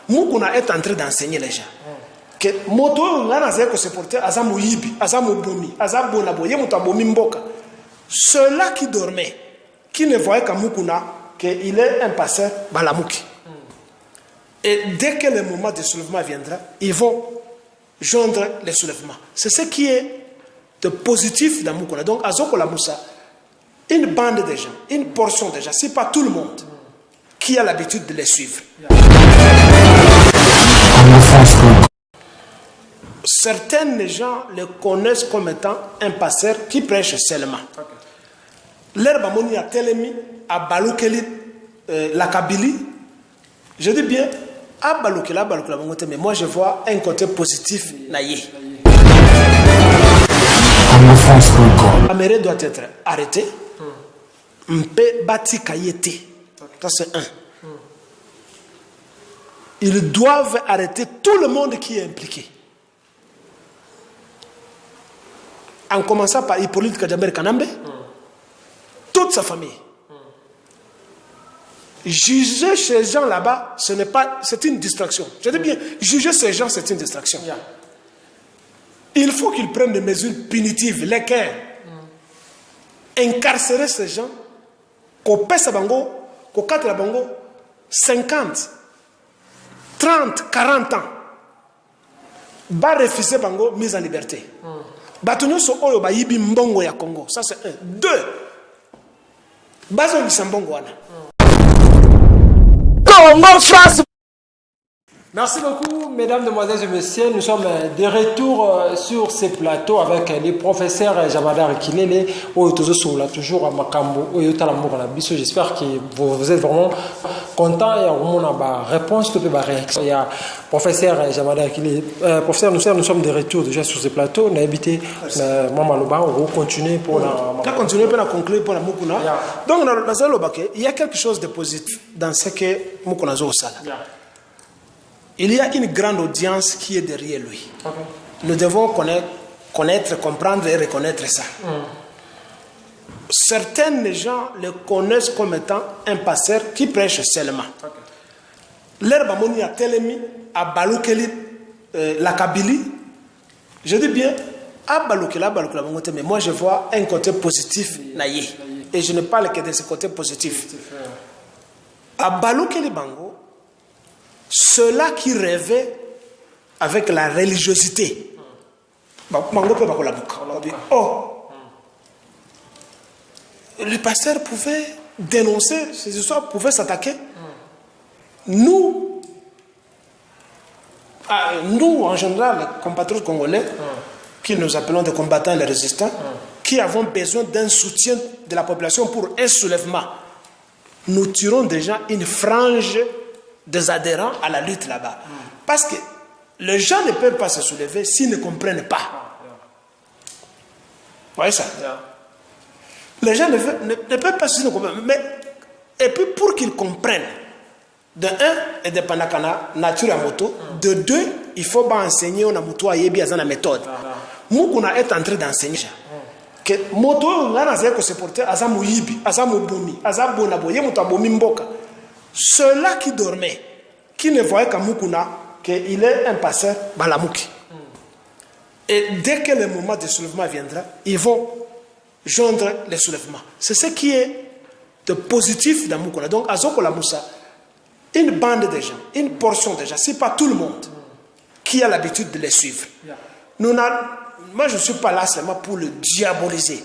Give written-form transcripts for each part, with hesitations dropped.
Mukuna est en train d'enseigner les gens. Que moto ngana zeko se porter azamu yibi, azamu bomi, azamu bonaboye mutabomi mboka. Ceux-là qui dormaient, qui ne voyaient qu'à Mukuna qu'il est un passeur balamuki. Et dès que le moment de soulèvement viendra, ils vont joindre les soulèvements. C'est ce qui est de positif dans Mukuna. Donc, Azoko la Moussa, une bande de gens, une portion de gens, c'est pas tout le monde qui a l'habitude de les suivre. Certains gens le connaissent comme étant un pasteur qui prêche seulement. L'herbe amoni a telemi, a balukeli, la Kabylie. Je dis bien, a balukela, mais moi je vois un côté positif naïe. Améré doit être arrêté. Mpe bati kayete. Ça c'est un. Ils doivent arrêter tout le monde qui est impliqué. En commençant par Hippolyte Kadjaber Kanambe, toute sa famille. Juger ces gens là-bas, ce n'est pas, c'est une distraction. Je dis bien, juger ces gens, c'est une distraction. Il faut qu'ils prennent des mesures punitives, lesquelles incarcérer ces gens, qu'on pèse à Bango, qu'on cate à Bango, 50, 30, 40 ans, va refuser Bango, mise en liberté. Batonyo so oyo ba yibi mbongo ya Congo. Ça c'est un. Deux. Bazo bisambongo wana. Congo France. Merci beaucoup, mesdames, demoiselles et messieurs. Nous sommes de retour sur ces plateaux avec les professeurs Jabadar Kilele, toujours à Makambo, j'espère que vous êtes vraiment contents et on a une réponse, une réaction. Il y a professeur Jabadar Kilele. Professeur, nous sommes de retour déjà sur ces plateaux. On a habité Mamaloba, on va continuer pour la. On va continuer pour la conclure pour la Mukuna. Donc, il y a quelque chose de positif dans ce que Mukuna Zosala. Il y a une grande audience qui est derrière lui. Nous devons connaître, comprendre et reconnaître ça. Certains gens le connaissent comme étant un pasteur qui prêche seulement. L'herbe amoni a telemi, a balukeli, la Kabylie. Je dis bien, a balukela, mais moi je vois un côté positif naïe. Et je ne parle que de ce côté positif. A balukeli bango, ceux-là qui rêvaient avec la religiosité. Le pasteur pouvait dénoncer ces histoires, pouvait s'attaquer. Nous, en général, les compatriotes congolais, qui nous appelons des combattants et les résistants, qui avons besoin d'un soutien de la population pour un soulèvement, nous tirons déjà une frange des adhérents à la lutte là-bas. Parce que les gens ne peuvent pas se soulever s'ils ne comprennent pas. Vous voyez ça? Les gens ne peuvent pas se comprendre. Mais, et puis pour qu'ils comprennent, de un, et de panakana, nature à moto, de deux, il faut pas enseigner on a moto à yebi à la méthode. Mukuna est en train d'enseigner. Que moto, ngana zeko se porter azamu yibi, azamu bomi, azamu bonaboye mutabomi mboka. Ceux-là qui dormaient, qui ne voyaient qu'à Mukuna qu'il est un passeur balamuki. Et dès que le moment de soulèvement viendra, ils vont joindre les soulèvements. C'est ce qui est de positif dans Mukuna. Donc, Azoko la Moussa, une bande de gens, une portion de gens, c'est pas tout le monde qui a l'habitude de les suivre. Moi, je ne suis pas là seulement pour le diaboliser.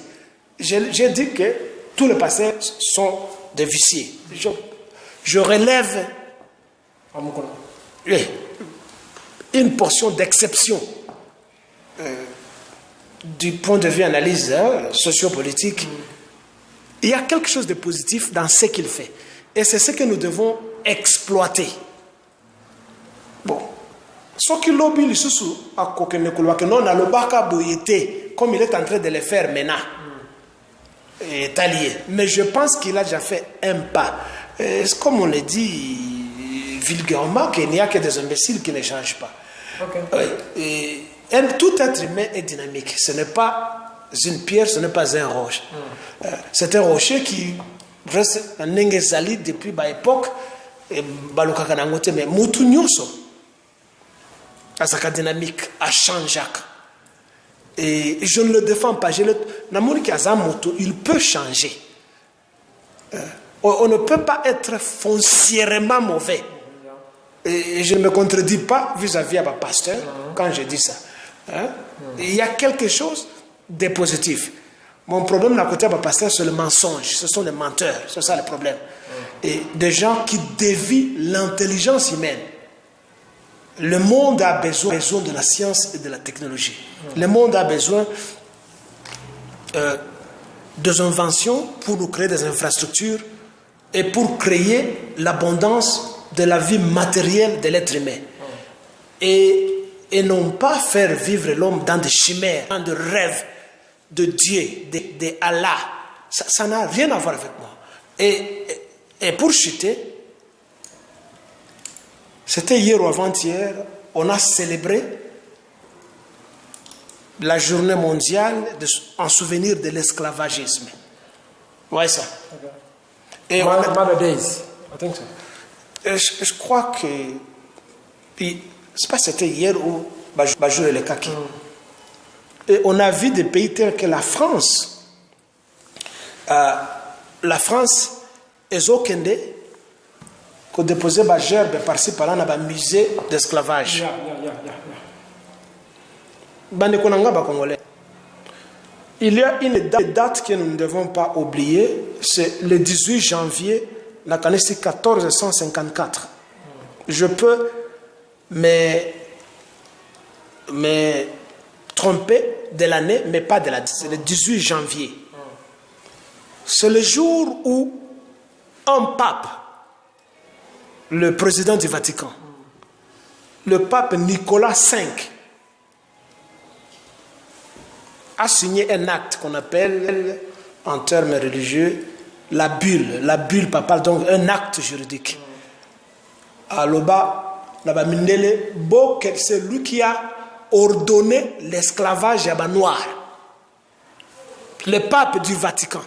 J'ai dit que tous les pasteurs sont des viciés. Je relève une portion d'exception du point de vue analyse sociopolitique. Il y a quelque chose de positif dans ce qu'il fait. Et c'est ce que nous devons exploiter. Bon. Ce qui l'oblige à comme il est en train de le faire maintenant. Est allié. Mais je pense qu'il a déjà fait un pas. Comme on le dit vulgairement, qu'il n'y a que des imbéciles qui ne changent pas. Tout être humain est dynamique. Ce n'est pas une pierre, ce n'est pas un rocher. C'est un rocher qui reste un Ngezali depuis l'époque balukaka nango te mais mutu nyonso azaka dynamique a changé. Et je ne le défends pas. Il peut changer. On ne peut pas être foncièrement mauvais. Et je ne me contredis pas vis-à-vis à ma pasteur quand je dis ça. Il y a quelque chose de positif. Mon problème à côté de ma pasteur, c'est le mensonge. Ce sont les menteurs. C'est ça le problème. Et des gens qui dévient l'intelligence humaine. Le monde a besoin de la science et de la technologie. Le monde a besoin des inventions pour nous créer des infrastructures et pour créer l'abondance de la vie matérielle de l'être humain. Et non pas faire vivre l'homme dans des chimères, dans des rêves de Dieu, de Allah. Ça n'a rien à voir avec moi. Et pour chuter, c'était hier ou avant-hier, on a célébré la journée mondiale en souvenir de l'esclavagisme. Ouais, ça. Okay. Et Mother Days, I think so. Je crois que, c'est pas c'était hier ou Bajou et le Kaki. Et on a vu des pays tels que la France. La France, ils ont qu'on déposait des gerbes par-ci par-là dans un musée d'esclavage. Il y a une date que nous ne devons pas oublier, c'est le 18 janvier 1454. Je peux me tromper de l'année, mais pas de la date. C'est le 18 janvier. C'est le jour où un pape, le président du Vatican, le pape Nicolas V, a signé un acte qu'on appelle, en termes religieux, la bulle papale, donc un acte juridique. À Loba, c'est lui qui a ordonné l'esclavage à noir. Le pape du Vatican.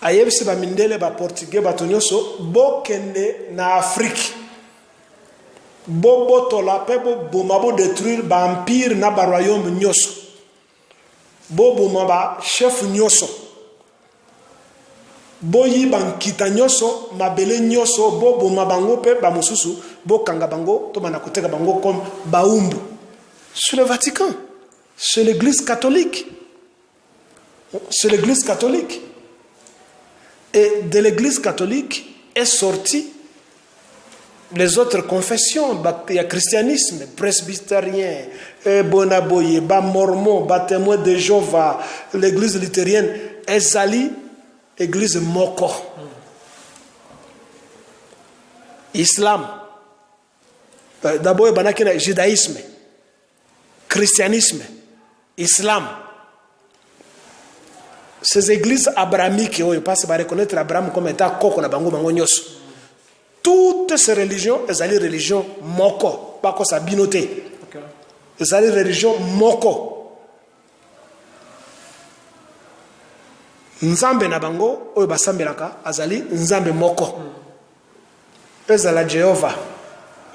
Ayebi se bamindele ba portugais batonyoso bokende na Afrique bobo tola pe bo mabo détruire ba empire na ba royaume nyoso bobo maba chef nyoso boyi bankita nyoso mabele nyoso bobo mabango pe ba mususu bokanga bango to bana koteka bango comme baumbu. C'est le Vatican, c'est l'église catholique. C'est l'église catholique. Et de l'église catholique est sorti les autres confessions. Il y a christianisme, presbytérien, bonaboye, mormon, témoin de Jéhovah, l'église luthérienne, Ezali, église Moko. Islam. D'abord, il y a judaïsme, christianisme, islam. Ces églises abrahamiques, on passe par reconnaître Abraham comme étant koko na bango bango nyos. Toutes ces religions, elles allaient religion moko, pas comme ça binoté. Elles allaient religion moko. Nzambe na bango, oyo basambelaka, azali nzambe moko. Elles allaient Jéhovah,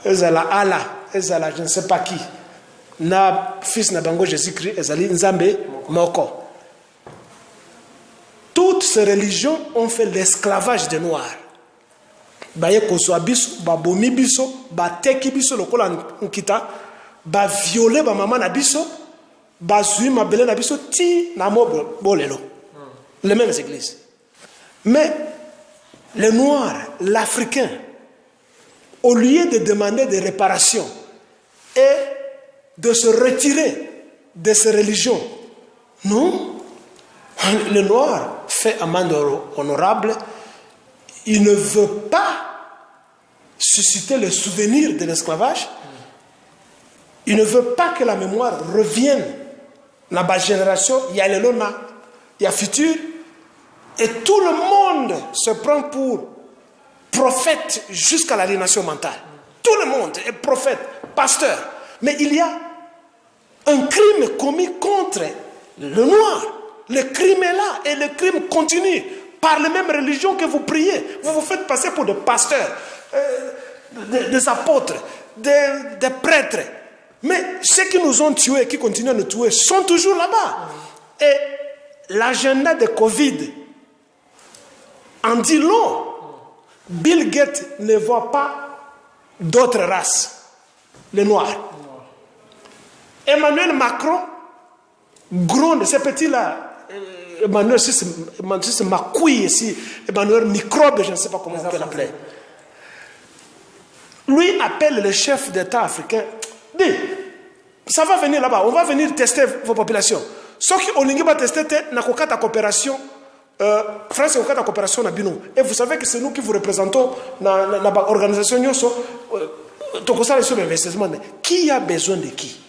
elles allaient Allah, elles allaient je ne sais pas qui. Na fils na bango Jésus-Christ, elles allaient nzambe moko. Toutes ces religions ont fait l'esclavage des Noirs. Baye kozwa biso, ba bomi biso, ba teki biso lokola nkita, ba violer ba maman na biso, ba zui mabele na biso ti na mo bolelo. Les mêmes églises. Mais les Noirs, l'Africain, au lieu de demander des réparations et de se retirer de ces religions, non. Le Noir fait amende honorable. Il ne veut pas susciter le souvenir de l'esclavage. Il ne veut pas que la mémoire revienne dans la génération. Il y a le lona, il y a futur. Et tout le monde se prend pour prophète jusqu'à l'aliénation mentale. Tout le monde est prophète, pasteur. Mais il y a un crime commis contre le Noir. Le crime est là et le crime continue par les mêmes religions que vous priez. Vous vous faites passer pour des pasteurs. des apôtres, des prêtres. Mais ceux qui nous ont tués et qui continuent à nous tuer sont toujours là-bas. Et l'agenda de Covid en dit long. Bill Gates ne voit pas d'autres races, les Noirs. Emmanuel Macron gronde, ces petits-là, Emmanuel, c'est ma couille ici, Emmanuel Microbe, je ne sais pas comment on peut l'appeler. Lui appelle le chef d'État africain, dit, ça va venir là-bas, on va venir tester vos populations. Sauf qu'on va tester la coopération, France est en coopération na bino. Et vous savez que c'est nous qui vous représentons dans l'organisation. Qui a besoin de qui?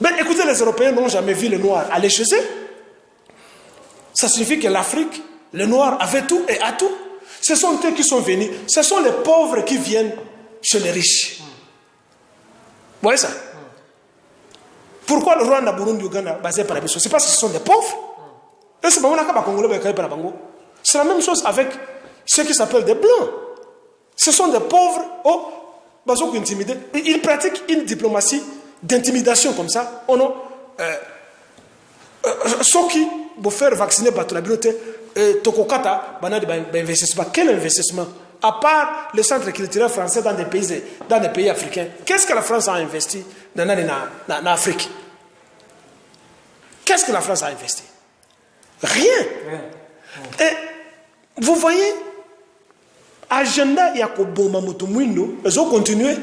Mais écoutez, les Européens n'ont jamais vu les Noirs aller chez eux. Ça signifie que l'Afrique, les Noirs avaient tout et a tout. Ce sont eux qui sont venus. Ce sont les pauvres qui viennent chez les riches. Vous voyez ça? Pourquoi le Rwanda, Burundi, Uganda, basé par la Bissau? C'est parce que ce sont des pauvres. C'est la même chose avec ceux qui s'appellent des Blancs. Ce sont des pauvres, intimidés. Ils pratiquent une diplomatie d'intimidation comme ça. Ceux qui vont faire vacciner la communauté, Tokokata, investissement. Quel investissement? À part le centre culturel français dans des pays africains, qu'est-ce que la France a investi dans l'Afrique? Qu'est-ce que la France a investi? Rien. Et vous voyez, agenda Yakoboma Mutumwindo, ils ont continué.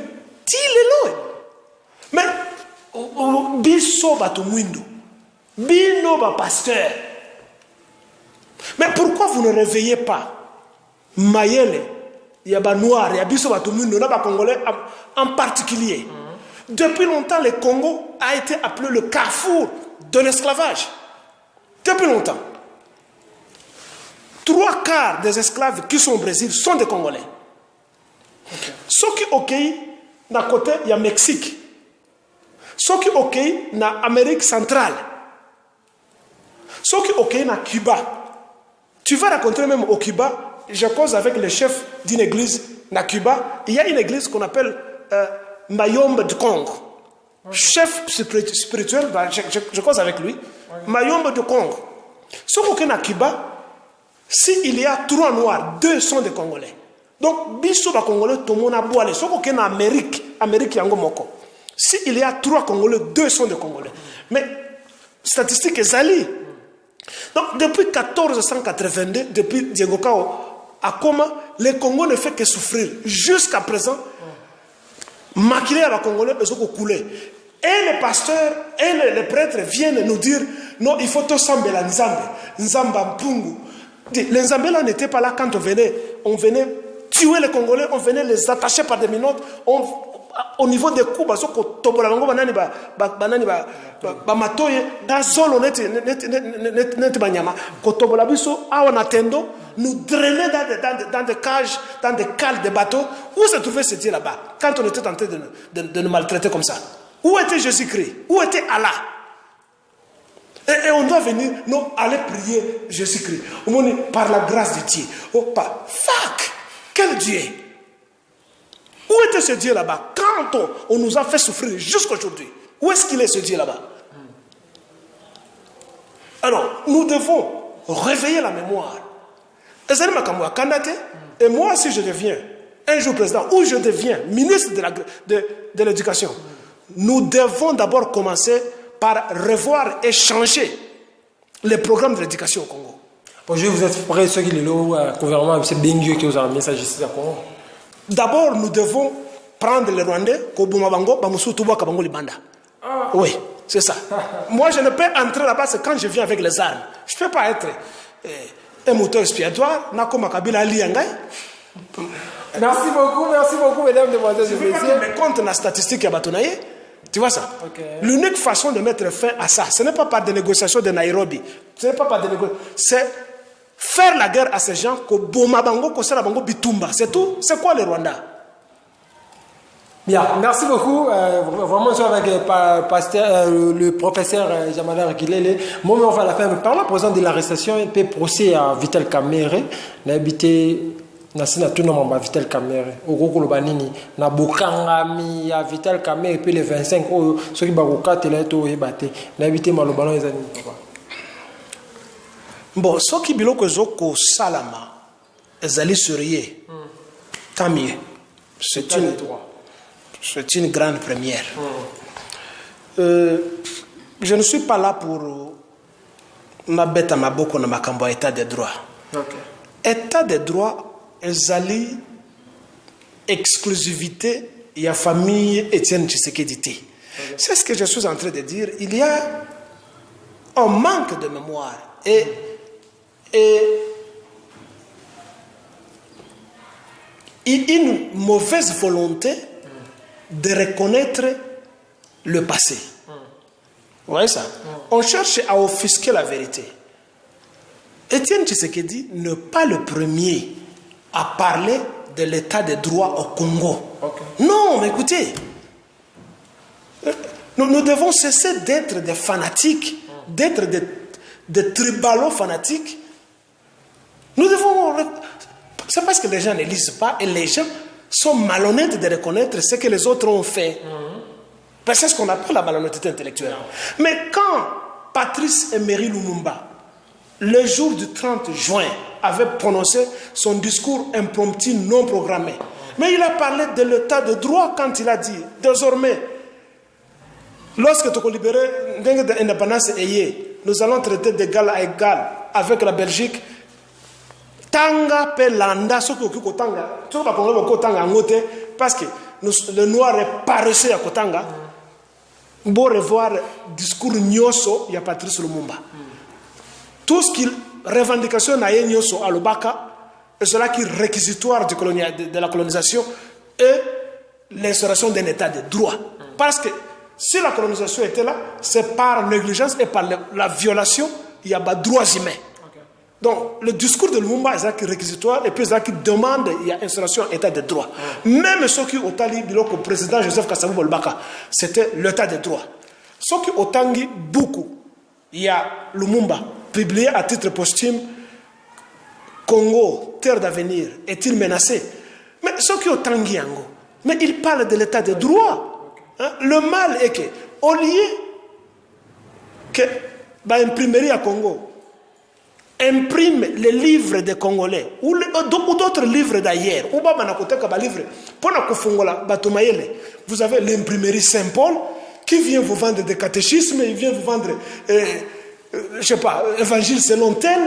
Mais biso batumwindo, bino ba pasteur. Mais pourquoi vous ne réveillez pas Mayele, Yaba Noir, Yabiso batumwindo, Naba Congolais en particulier? Depuis longtemps, le Congo a été appelé le carrefour de l'esclavage. Depuis longtemps. 3/4 des esclaves qui sont au Brésil sont des Congolais. Ceux qui au pays, d'un côté, il y a Mexique. Ceux qui au pays, il y a Amérique centrale. Ceux qui au pays, il y a Cuba. Tu vas rencontrer même au Cuba, je cause avec le chef d'une église à Cuba. Il y a une église qu'on appelle Mayombe de Congo. Chef spirituel, je cause avec lui. Mayombe de Congo. Ceux qui sont à Cuba, s'il y a 3 Noirs, 2 sont des Congolais. Donc, biso ba Congolais, tout le monde a boalé. Ceux qui sont en Amérique yango moko. S'il y a 3 Congolais, 2 sont des Congolais. Mais, statistique est zali. Donc, depuis 1482, depuis Diego Kao, à Koma, les Congos ne fait que souffrir. Jusqu'à présent, maquillés à la Congolais, ils ont coulé. Et les pasteurs et les prêtres viennent nous dire, non, il faut tout sambé la Nzambe. Nzamba Mpungu. Les Nzambés n'étaient pas là quand on venait tuer les Congolais, on venait les attacher par des minottes. Au niveau des coups, parce que tobola bango banani ba matoye da zolo net banyama ko tobola biso awa natendo nous drainer dans des cages, dans des cales de bateaux. Où se trouvait ce Dieu là-bas quand on était en train de nous maltraiter comme ça? Où était Jésus-Christ? Où était Allah? Et on doit venir, non, aller prier Jésus-Christ. Par la grâce de Dieu. Fuck! Quel Dieu? Où était ce Dieu là-bas? Quand on nous a fait souffrir jusqu'à aujourd'hui, où est-ce qu'il est ce Dieu là-bas? Alors, nous devons réveiller la mémoire. Et moi, si je deviens un jour président, ou je deviens ministre de l'éducation, nous devons d'abord commencer par revoir et changer les programmes de l'éducation au Congo. Aujourd'hui, vous êtes prêts, ceux qui le gouvernement, c'est Bengue qui vous a amené ça justice au Congo. D'abord, nous devons prendre les Rwandais, oui, c'est ça. Moi, je ne peux entrer là-bas, c'est quand je viens avec les armes. Je ne peux pas être un moteur expiatoire. Merci beaucoup, mesdames, demoiselles et messieurs. Je me compte la statistique à Batonaye. Tu vois ça? Okay. L'unique façon de mettre fin à ça, ce n'est pas par des négociations de Nairobi. Ce n'est pas par des négociations. C'est faire la guerre à ces gens. C'est tout. C'est quoi le Rwanda? Bien, merci beaucoup. Vraiment, je suis avec le professeur Jamada Rekilele. Moi, on va à la fin. Par la présence de l'arrestation, il peut procès à Vital Kamerhe. N'habité Nasina tout le monde Vital Kamerhe. Au gros Kolobanini, na Bokangami à Vital Kamerhe, puis les 25 ceux qui baroka teleto et batté. N'habité Malobano les amis. Bon, ce qui biloko zoko salama, ezali surier. Tant mieux. C'est une grande première. Je ne suis pas là pour m'abeta maboko na makambo état de droit. État de droit ezali exclusivité et la famille Étienne Tshisekedi. C'est ce que je suis en train de dire. Il y a un manque de mémoire et une mauvaise volonté de reconnaître le passé. Vous voyez ça? On cherche à offusquer la vérité. Étienne Tshisekedi n'est pas le premier à parler de l'état de droit au Congo. Non, mais écoutez, nous devons cesser d'être des fanatiques, d'être des tribalos fanatiques. Nous devons... C'est parce que les gens ne lisent pas et les gens sont malhonnêtes de reconnaître ce que les autres ont fait. C'est ce qu'on appelle la malhonnêteté intellectuelle. Mais quand Patrice Emery Lumumba, le jour du 30 juin, avait prononcé son discours impromptu non programmé, mais il a parlé de l'état de droit quand il a dit, désormais, lorsque tu as libéré l'indépendance, nous allons traiter d'égal à égal avec la Belgique. Tanga pelanda ce que kotanga tu vas connaître kotanga ngote parce que le noir est paresseux à kotanga bon revoir discours nyoso ya Patrice Lumumba tout ce qu'il revendication na nyoso à l'obaka et cela qui est réquisitoire de la colonisation et l'instauration d'un état de droit parce que si la colonisation était là c'est par négligence et par la violation il y a pas droits humains. Donc, le discours de Lumumba est réquisitoire et puis qui demande il y a installation état de droit. Même ceux qui ont dit le président Joseph Kasavu Bolbaka, c'était l'état de droit. Ceux qui ont dit beaucoup, il y a Lumumba, publié à titre posthume, Congo, terre d'avenir, est-il menacé? Mais ceux qui ont dit mais il parle de l'état de droit. Hein? Le mal est que, au lieu que l'imprimerie à Congo, imprime les livres des Congolais ou d'autres livres d'ailleurs. Vous avez l'imprimerie Saint-Paul qui vient vous vendre des catéchismes, il vient vous vendre, je sais pas, évangile selon tel.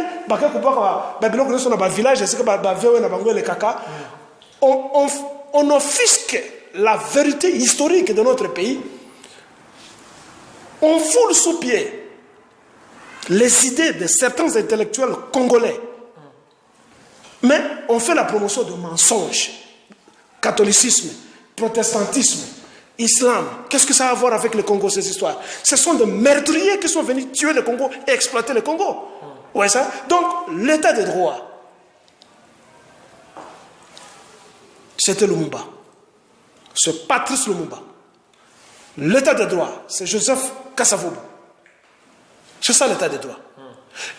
On offusque la vérité historique de notre pays. On foule sous pied les idées de certains intellectuels congolais. Mais on fait la promotion de mensonges. Catholicisme, protestantisme, islam. Qu'est-ce que ça a à voir avec le Congo, ces histoires? Ce sont des meurtriers qui sont venus tuer le Congo et exploiter le Congo. Ouais, ça? Donc, l'état de droit, c'était Lumumba. C'est Patrice Lumumba. L'état de droit, c'est Joseph Kasavubu. C'est ça l'état de droit.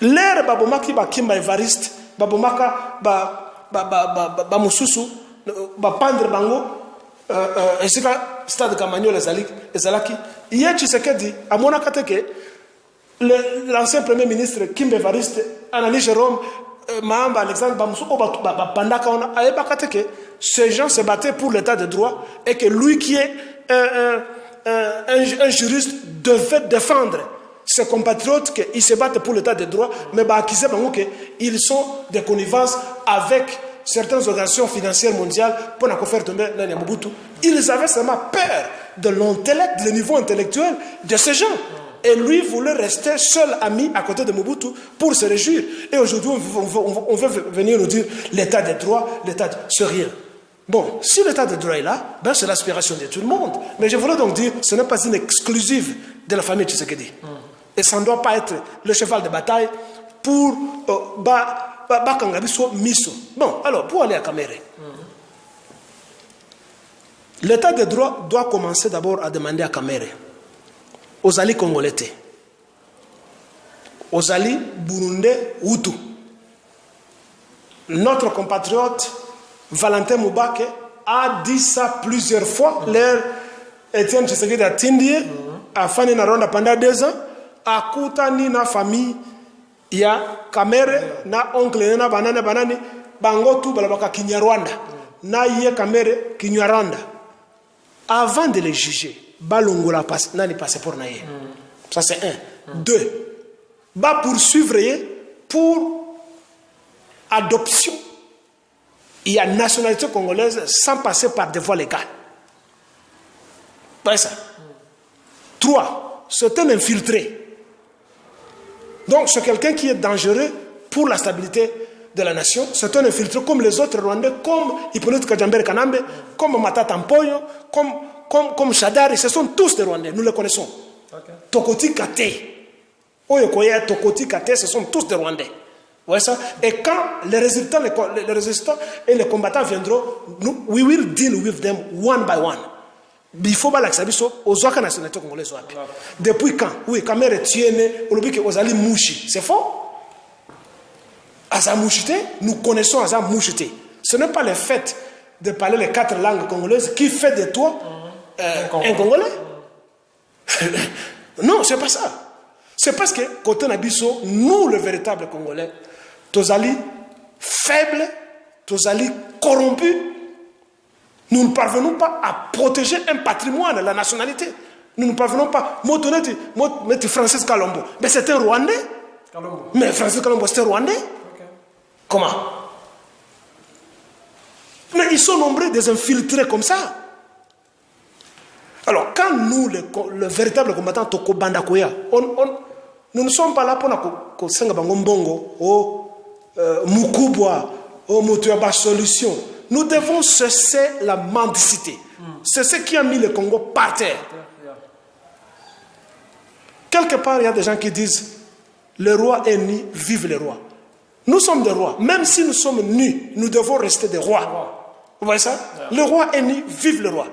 L'ère babomaki ba kimba Evariste, babomaka ba mususu, ba pendre bango, esika stade Kamanyo ezalaki. Hier Tshisekedi amona kateke l'ancien premier ministre Kimba Evariste, Anani Jérôme, Mahamba Alexandre Bamusu ba pandaka ona ayeba kateke ces gens se battaient pour l'état de droit et que lui qui est un juriste devait défendre ses compatriotes qu'ils se battent pour l'état de droit, mais ils sont des connivences avec certaines organisations financières mondiales pour faire tomber Mobutu. Ils avaient seulement peur de l'intellect, le niveau intellectuel de ces gens. Et lui voulait rester seul ami à côté de Mobutu pour se réjouir. Et aujourd'hui, on veut venir nous dire l'état de droit, c'est rien. Bon, si l'état de droit est là, ben c'est l'aspiration de tout le monde. Mais je voulais donc dire, ce n'est pas une exclusive de la famille Tshisekedi. Et ça ne doit pas être le cheval de bataille pour Bakangabiso Miso. Bon, alors, pour aller à Kamere, L'état de droit doit commencer d'abord à demander à Kamere, aux alliés congolais, aux alliés burundais, Hutu. Notre compatriote Valentin Moubake a dit ça plusieurs fois. L'air Étienne Tshisekedi a tindi, a fait une ronde pendant 2 ans, a coutani na famille, il y a Kamere, na oncle, na banane, bango tout balabaka Kinyarwanda, na yé Kamere Kinyarwanda. Avant de les juger, balongola nani passeport na yé. Ça c'est 1. 2. Ba poursuivre pour adoption. Il y a nationalité congolaise sans passer par des voies légales. Pas ça. 3. C'est un infiltré. Donc c'est quelqu'un qui est dangereux pour la stabilité de la nation. C'est un infiltré comme les autres Rwandais, comme Hippolyte Kajambere Kanambe, comme Matata Mpoyo, comme Shadari. Ce sont tous des Rwandais, nous les connaissons. Okay. Tokoti Kate. Oyokoye, Tokoti Kate, ce sont tous des Rwandais. Ouais, ça. Et quand les résistants et les combattants viendront, we will deal with them one by one. Il faut pas l'accepter aux autres nationalités congolaises. Depuis quand? Oui, quand Kamere tienne, aux Ali Mouchi. C'est faux? Aza Mouchité, nous connaissons Aza Mouchité. Ce n'est pas le fait de parler les 4 langues congolaises qui fait de toi un Congolais. Non, c'est pas ça. C'est parce que, côté Nabiso, nous, le véritable Congolais, tous alliés faibles, tous alliés corrompus, nous ne parvenons pas à protéger un patrimoine, la nationalité. Nous ne parvenons pas. Moi, Francis Kalombo. Mais c'est un Rwandais. Kalombo. Mais Francis Kalombo, c'est un Rwandais. Okay. Comment? Mais ils sont nombreux des infiltrés comme ça. Alors, quand nous, le véritable combattant Toko Bandakoya, nous ne sommes pas là pour que Senga Bangombongo, Mukubwa, Motuaba Solution. Nous devons cesser la mendicité. C'est ce qui a mis le Congo par terre. Quelque part, il y a des gens qui disent le roi est nu, vive le roi. Nous sommes des rois. Même si nous sommes nus, nous devons rester des rois. Vous voyez ça? Le roi est nu, vive le roi.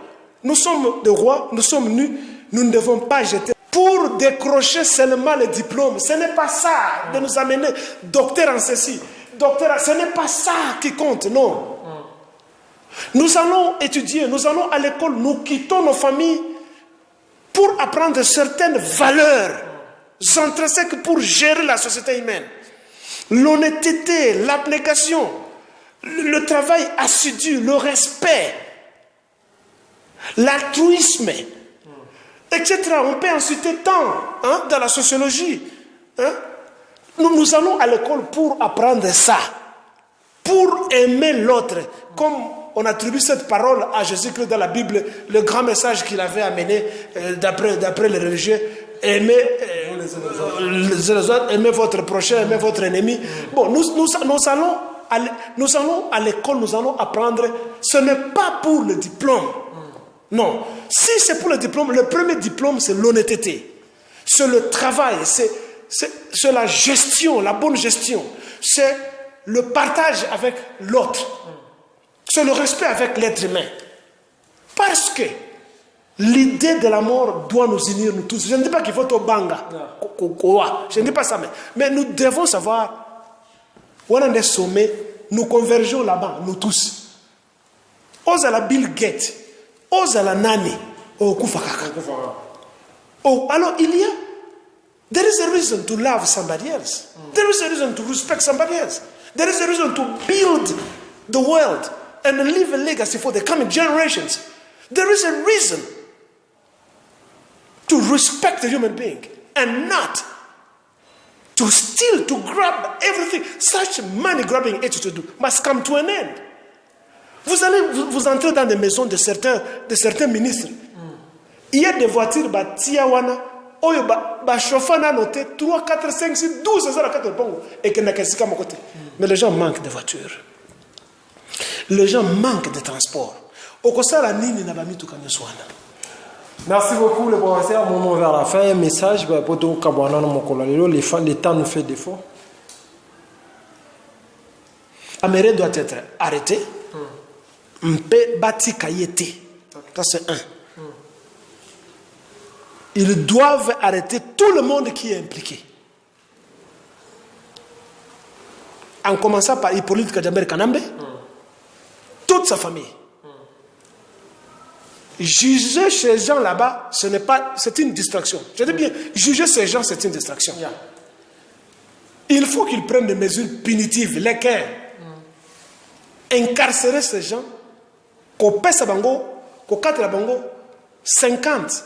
Nous sommes des rois, nous sommes nus, nous ne devons pas jeter. Pour décrocher seulement le diplôme, ce n'est pas ça de nous amener docteur en ceci, docteur, ce n'est pas ça qui compte, non. Nous allons étudier, nous allons à l'école, nous quittons nos familles pour apprendre certaines valeurs intrinsèques pour gérer la société humaine. L'honnêteté, l'abnégation, le travail assidu, le respect, l'altruisme, etc. On peut en citer tant dans la sociologie. Nous allons à l'école pour apprendre ça, pour aimer l'autre, comme on attribue cette parole à Jésus-Christ dans la Bible, le grand message qu'il avait amené d'après les religieux, aimer votre prochain, aimer votre ennemi. Bon, nous allons à l'école, nous allons apprendre, ce n'est pas pour le diplôme. Non. Si c'est pour le diplôme, le premier diplôme, c'est l'honnêteté. C'est le travail, c'est la gestion, la bonne gestion. C'est le partage avec l'autre. C'est le respect avec l'être humain. Parce que l'idée de la mort doit nous unir, nous tous. Je ne dis pas qu'il faut au banga. Je ne dis pas ça, mais nous devons savoir, on a des sommets, nous convergeons là-bas, nous tous. Ose à la Bill Gates, ose à la Nani, au Kufakaka. Alors il y a, there is a reason to love somebody else. There is a reason to respect somebody else. There is a reason to build the world and leave a legacy for the coming generations. There is a reason to respect the human being and not to steal, to grab everything. Such money-grabbing attitude must come to an end. Vous allez vous entrer dans des maisons de certains ministres. Il y a des voitures, Tiawana, chauffeur a noté 3, 4, 5, 6, 12 heures à 4 pongo et que n'a qu'à mon côté. Mais les gens manquent de voitures. Les gens manquent de transport. Au contraire, la ligne n'a pas mis tout comme Merci beaucoup, le professeur. Mon nom vers la fin. Un message pour tout le temps nous fait défaut. Améré doit être arrêté. Mpe bati kayete. Ça, c'est un. Ils doivent arrêter tout le monde qui est impliqué. En commençant par Hippolyte Kadjamber Kanambe, toute sa famille. Juger ces gens là-bas, c'est une distraction. Je dis bien, juger ces gens, c'est une distraction. Yeah. Il faut qu'ils prennent des mesures punitives, lesquelles incarcérer ces gens, qu'on pèse à Bango, qu'on carte à Bango, 50,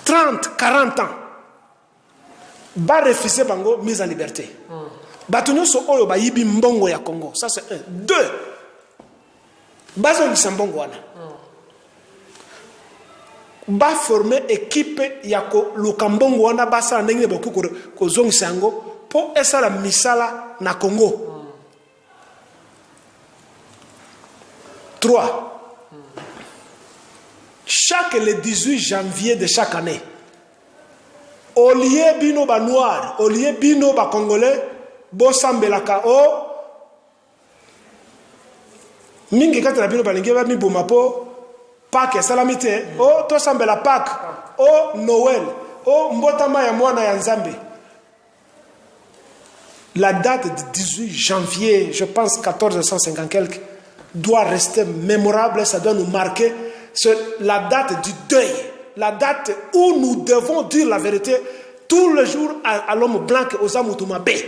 30, 40 ans. Va refuser Bango, mise en liberté. Batunyo so oyo ba yibi mbongo ya Congo. Ça c'est un. Deux. Bazo mbongo wana. Ba former équipe ya ko lukambongo wana basa ndenge boku ko zongisa ngo po esala misala na Congo. 3. Chaque le 18 janvier de chaque année, au lieu bino ba noir, au lieu bino ba congolais, bo sambelaka o mingi kati na bino balingi ba miboma po Pâques salamité o to sambela Pâques o Noël o mbotama ya mwana ya Nzambe. La date du 18 janvier, je pense 1450 quelque, doit rester mémorable, ça doit nous marquer. C'est la date du deuil, la date où nous devons dire la vérité tous les jours à l'homme blanc aux Amoutoumabé.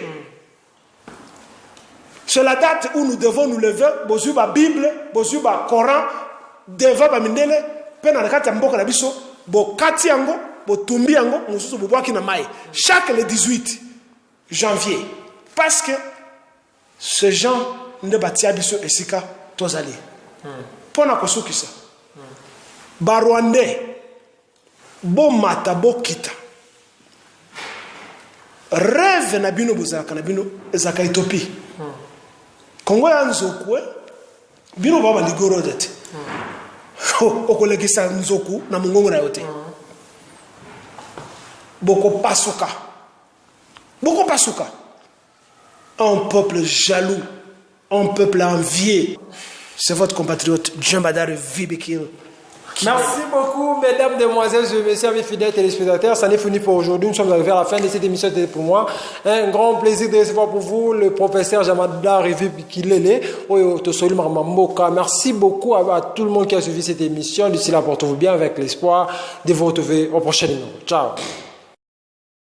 C'est la date où nous devons nous lever, bozuba Bible, bozuba Coran, devant Bamindele, penalakati mboka na biso, bo kati yango, bo tumbi yango, mususu bo boaki na mai. Chaque le 18 janvier, parce que ces gens ne batia biso esika tozali. Pona kosukisa. Ba Rwandais, bo mata bo kita. Rêve na bino bozaka na bino ezaka Ethiopie. Kongo ya nzoku bino baba ligoro dete. Okolekisa nzoku na mungongo na yote. Boko pasuka. Boko pasuka. Un peuple jaloux, un peuple envié. C'est votre compatriote Djambadar Vibekil. Merci beaucoup, mesdames, demoiselles et messieurs, amis fidèles téléspectateurs. Ça n'est fini pour aujourd'hui. Nous sommes arrivés à la fin de cette émission. C'était pour moi un grand plaisir de recevoir pour vous le professeur Jamadar Vibekilele. Merci beaucoup à tout le monde qui a suivi cette émission. D'ici là, portez-vous bien avec l'espoir de vous retrouver au prochain numéro. Ciao.